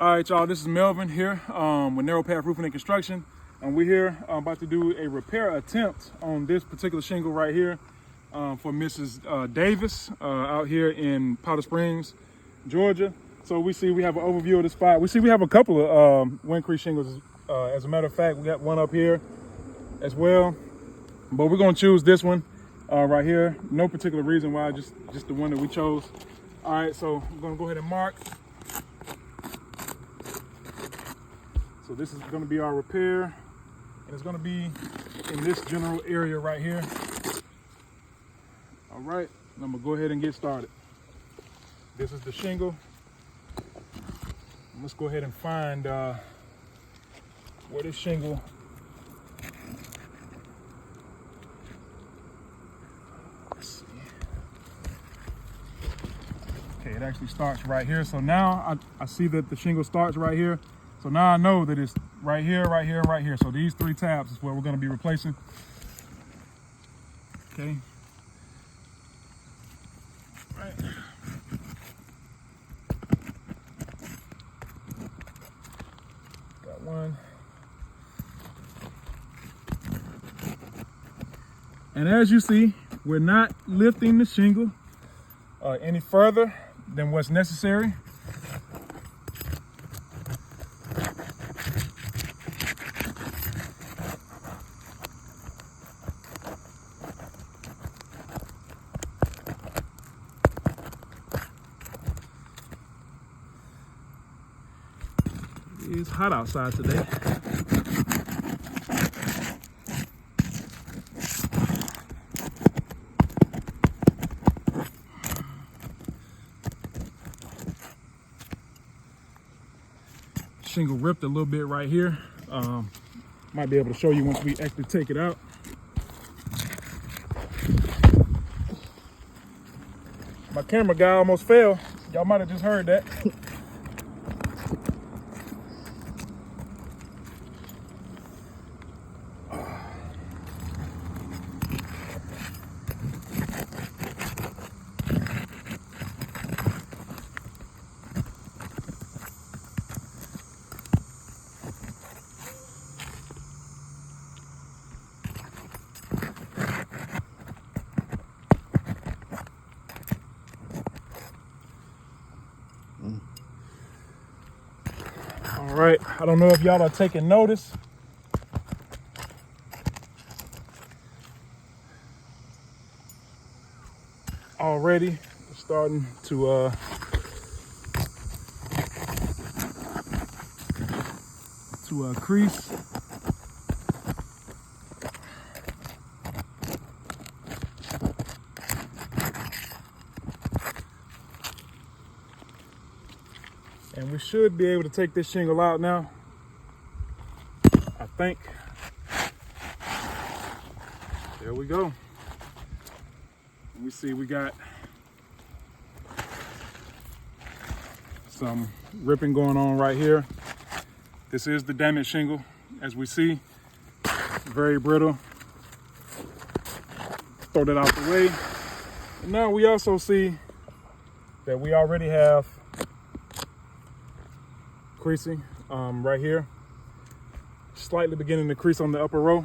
All right, y'all, this is Melvin here with Narrow Path Roofing and Construction. And we're here about to do a repair attempt on this particular shingle right here for Mrs. Davis out here in Powder Springs, Georgia. So we have an overview of the spot. We have a couple of wind crease shingles. As a matter of fact, we got one up here as well. But we're gonna choose this one right here. No particular reason why, just the one that we chose. All right, so I'm gonna go ahead and mark. So this is going to be our repair, and it's going to be in this general area right here. All right, I'm going to go ahead and get started. This is the shingle. Let's go ahead and find where this shingle. Let's see. Okay, it actually starts right here. So now I see that the shingle starts right here. So now I know that it's right here, right here, right here. So these three tabs is where we're going to be replacing. Okay. Right. Got one. And as you see, we're not lifting the shingle any further than what's necessary. It's hot outside today. Shingle ripped a little bit right here. Might be able to show you once we actually take it out. My camera guy almost fell. Y'all might have just heard that. All right, I don't know if y'all are taking notice. Already starting to crease. And we should be able to take this shingle out now, I think. There we go. And we see we got some ripping going on right here. This is the damaged shingle, as we see. Very brittle. Throw that out the way. And now we also see that we already have creasing right here, slightly beginning to crease on the upper row.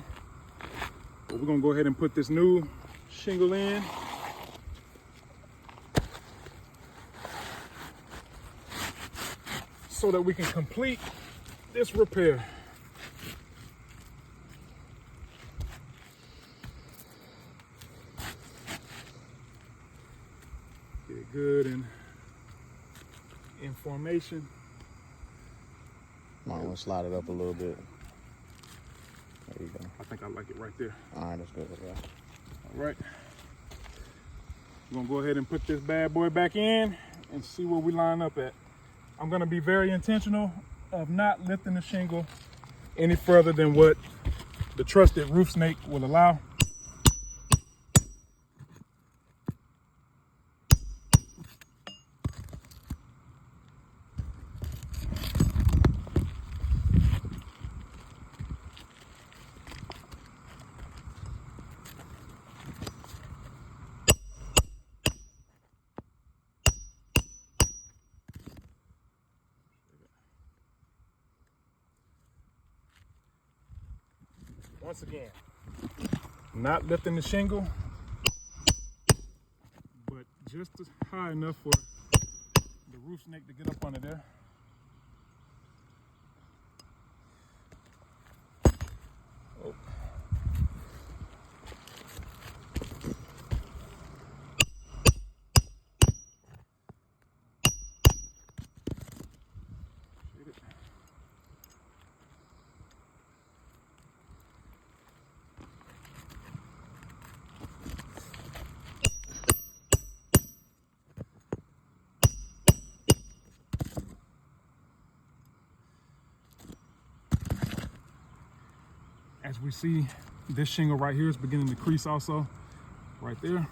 But we're gonna go ahead and put this new shingle in. So that we can complete this repair. Get it good and in formation. Might want to slide it up a little bit. There you go. I think I like it right there. All right, that's good. Yeah. All right. We're gonna go ahead and put this bad boy back in and see where we line up at. I'm gonna be very intentional of not lifting the shingle any further than what the trusted roof snake will allow. Once again, not lifting the shingle, but just high enough for the roof snake to get up under there. Oh. As we see, this shingle right here is beginning to crease also, right there.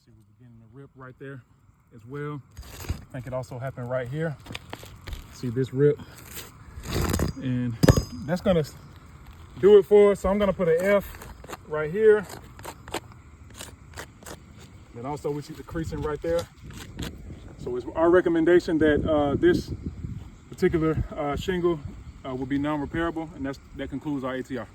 See, we're beginning to rip right there as well. I think it also happened right here. See this rip, and that's gonna do it for us. So I'm gonna put an F right here. And also we see the creasing right there. So it's our recommendation that this particular shingle will be non-repairable, and that concludes our ATR.